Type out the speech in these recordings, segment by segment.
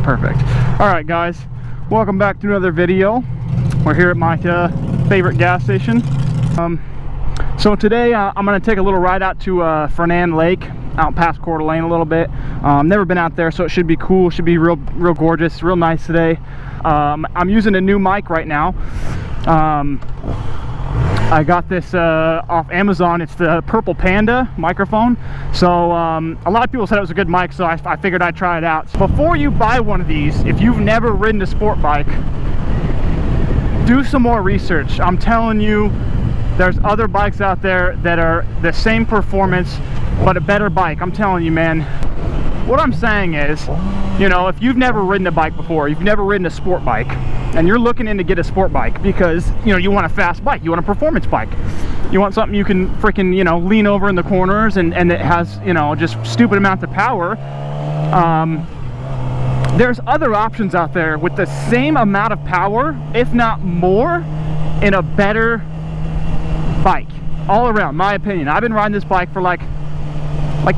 Perfect. All right, guys, welcome back to another video. We're here at my favorite gas station. So today I'm going to take a little ride out to Fernand Lake, out past Coeur d'Alene a little bit. Never been out there, so it should be cool. Should be real gorgeous, real nice today. I'm using a new mic right now. I got this off Amazon. It's the Purple Panda microphone. So a lot of people said it was a good mic, so I figured I'd try it out. So before you buy one of these, if you've never ridden a sport bike, do some more research. I'm telling you, there's other bikes out there that are the same performance, but a better bike. I'm telling you, man. What I'm saying is, you know, if you've never ridden a bike before, you've never ridden a sport bike, and you're looking in to get a sport bike because, you know, you want a fast bike, you want a performance bike, you want something you can freaking, you know, lean over in the corners and it has, you know, just stupid amounts of power. There's other options out there with the same amount of power, if not more, in a better bike all around, my opinion. I've been riding this bike for like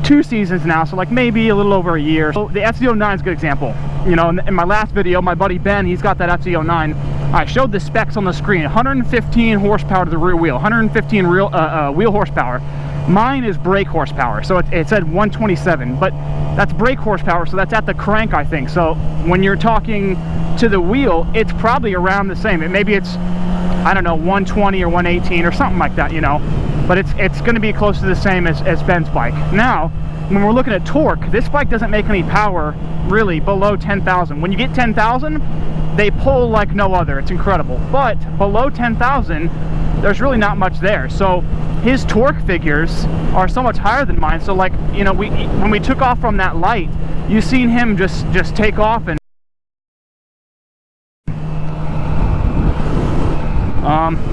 2 seasons now, so like maybe a little over a year. So the FZ09 is a good example. You know, in my last video, my buddy Ben, he's got that FZ09. I showed the specs on the screen. 115 horsepower to the rear wheel, 115 wheel horsepower. Mine is brake horsepower, so it said 127, but that's brake horsepower, so that's at the crank, I think. So when you're talking to the wheel, it's probably around the same. Maybe it's, I don't know, 120 or 118 or something like that, you know. But it's going to be close to the same as Ben's bike. Now, when we're looking at torque, this bike doesn't make any power really below 10,000. When you get 10,000, they pull like no other. It's incredible. But below 10,000, there's really not much there. So his torque figures are so much higher than mine. So like, you know, when we took off from that light, you seen him just take off and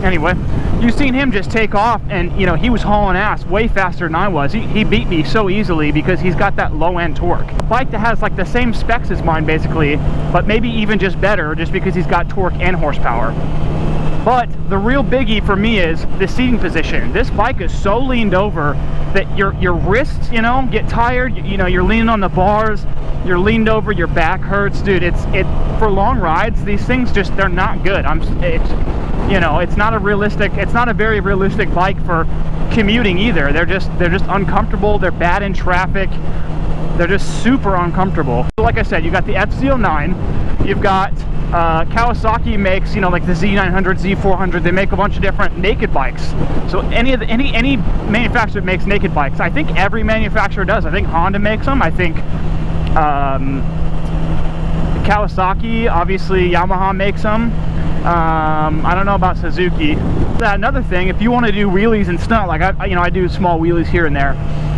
anyway, you've seen him just take off, and you know, he was hauling ass way faster than I was. He beat me so easily because he's got that low end torque. A bike that has like the same specs as mine basically, but maybe even just better, just because he's got torque and horsepower. But the real biggie for me is the seating position. This bike is so leaned over that your wrists, you know, get tired. You know, you're leaning on the bars, you're leaned over, your back hurts, dude. For long rides, these things just, they're not good. You know, it's not a very realistic bike for commuting either. They're just uncomfortable. They're bad in traffic. They're just super uncomfortable. Like I said, you got the FZ09, you've got Kawasaki makes, you know, like the Z900, Z400. They make a bunch of different naked bikes. So any manufacturer that makes naked bikes, I think every manufacturer does. I think Honda makes them. I think Kawasaki, obviously Yamaha makes them. I don't know about Suzuki. Another thing, if you want to do wheelies and stunt, like I do small wheelies here and there,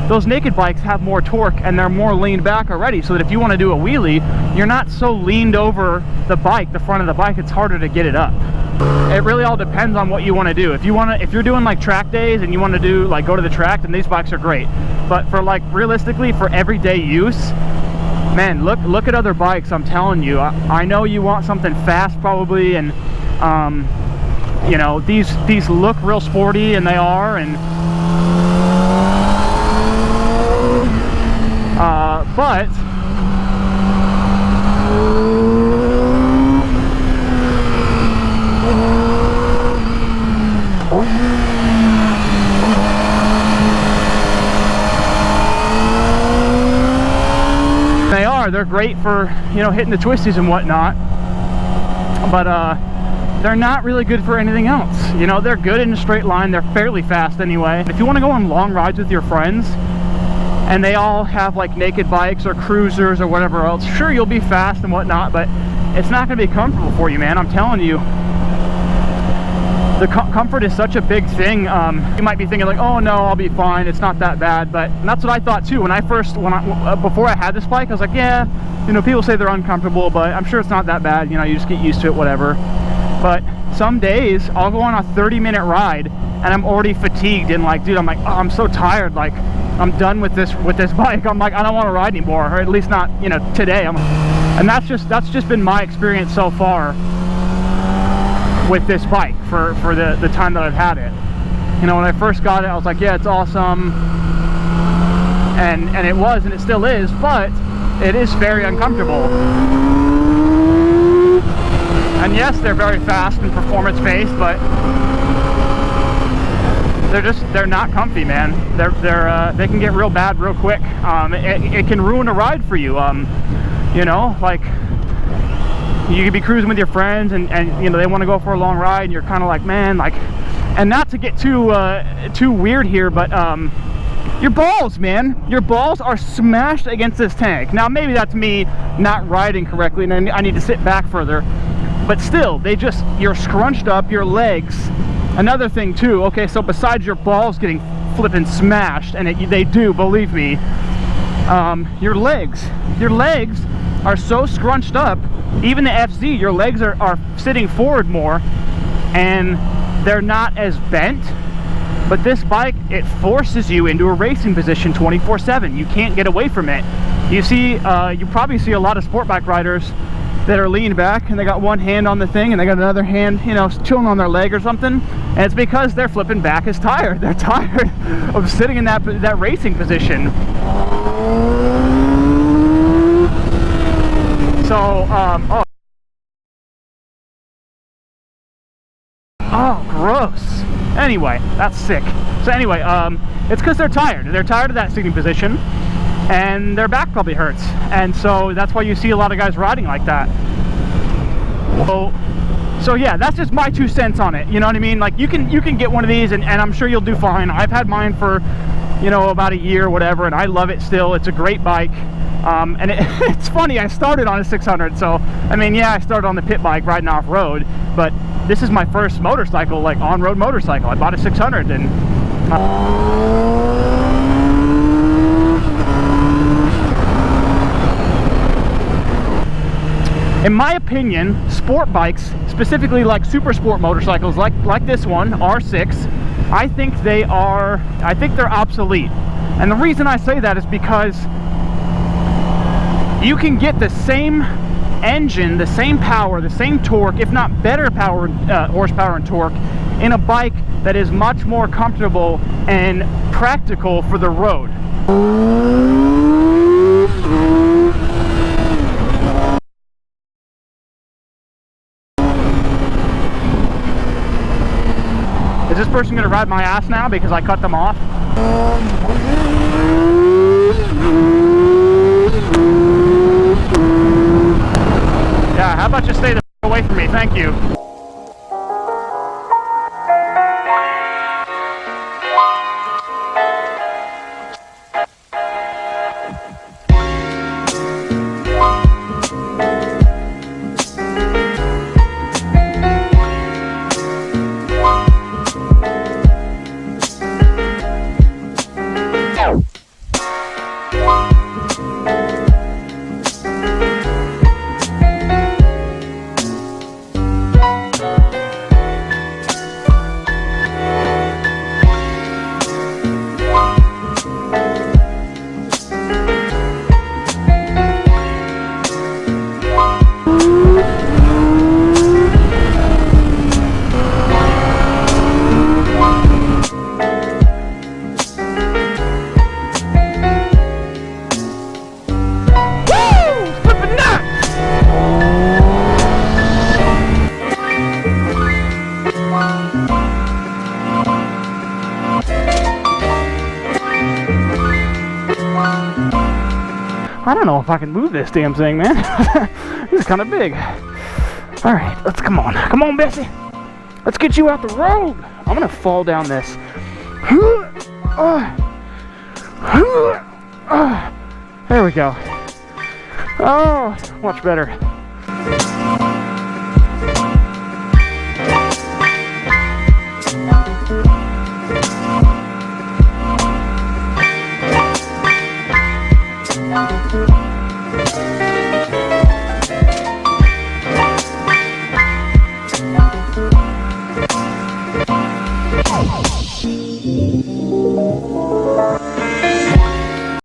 those naked bikes have more torque and they're more leaned back already, so that if you want to do a wheelie, you're not so leaned over the bike, the front of the bike. It's harder to get it up. It really all depends on what you want to do. If you're doing like track days and you want to do like go to the track, then these bikes are great. But for like realistically for everyday use, man, look at other bikes. I'm telling you, I know you want something fast probably, and you know, these look real sporty, and they are, and but they're great for, you know, hitting the twisties and whatnot, but they're not really good for anything else. You know, they're good in a straight line. They're fairly fast anyway. If you want to go on long rides with your friends and they all have like naked bikes or cruisers or whatever else, sure, you'll be fast and whatnot, but it's not going to be comfortable for you, man. I'm telling you, the comfort is such a big thing. You might be thinking like, oh no, I'll be fine, it's not that bad. But that's what I thought too when before I had this bike. I was like, yeah, you know, people say they're uncomfortable, but I'm sure it's not that bad. You know, you just get used to it, whatever. But some days I'll go on a 30-minute ride and I'm already fatigued and like, dude, I'm like, oh, I'm so tired, like I'm done with this bike. I'm like, I don't want to ride anymore, or at least not, you know, today. And that's just been my experience so far with this bike for the time that I've had it. You know, when I first got it, I was like, yeah, it's awesome, and it was, and it still is. But it is very uncomfortable. And yes, they're very fast and performance-based, but they're not comfy, man. They can get real bad real quick. It can ruin a ride for you. You know, like you could be cruising with your friends, and you know, they want to go for a long ride, and you're kind of like, man, like, and not to get too weird here, but your balls, man, your balls are smashed against this tank. Now maybe that's me not riding correctly, and I need to sit back further, but still, you're scrunched up, your legs. Another thing too, okay, so besides your balls getting flipping smashed, and they do, believe me, your legs are so scrunched up. Even the FZ, your legs are sitting forward more, and they're not as bent. But this bike, it forces you into a racing position 24/7. You can't get away from it. You see, you probably see a lot of sport bike riders that are leaning back, and they got one hand on the thing, and they got another hand, you know, chilling on their leg or something. And it's because their flipping back is tired. They're tired of sitting in that racing position. So, oh, gross. Anyway, that's sick. So anyway, it's because they're tired. They're tired of that sitting position, and their back probably hurts. And so that's why you see a lot of guys riding like that. So yeah, that's just my 2 cents on it. You know what I mean? Like, you can get one of these, and I'm sure you'll do fine. I've had mine for, you know, about a year or whatever, and I love it still. It's a great bike. And it's funny, I started on a 600, so I mean, yeah, I started on the pit bike riding off-road, but this is my first motorcycle, like on-road motorcycle. I bought a 600, and in my opinion, sport bikes, specifically like super sport motorcycles like this one, R6, I think they're obsolete. And the reason I say that is because you can get the same engine, the same power, the same torque, if not better power, horsepower and torque, in a bike that is much more comfortable and practical for the road. Is this person gonna ride my ass now because I cut them off? Yeah, how about you stay the away from me? Thank you. I don't know if I can move this damn thing, man. This is kind of big. All right, come on, Bessie. Let's get you out the road. I'm gonna fall down this. There we go. Oh, much better.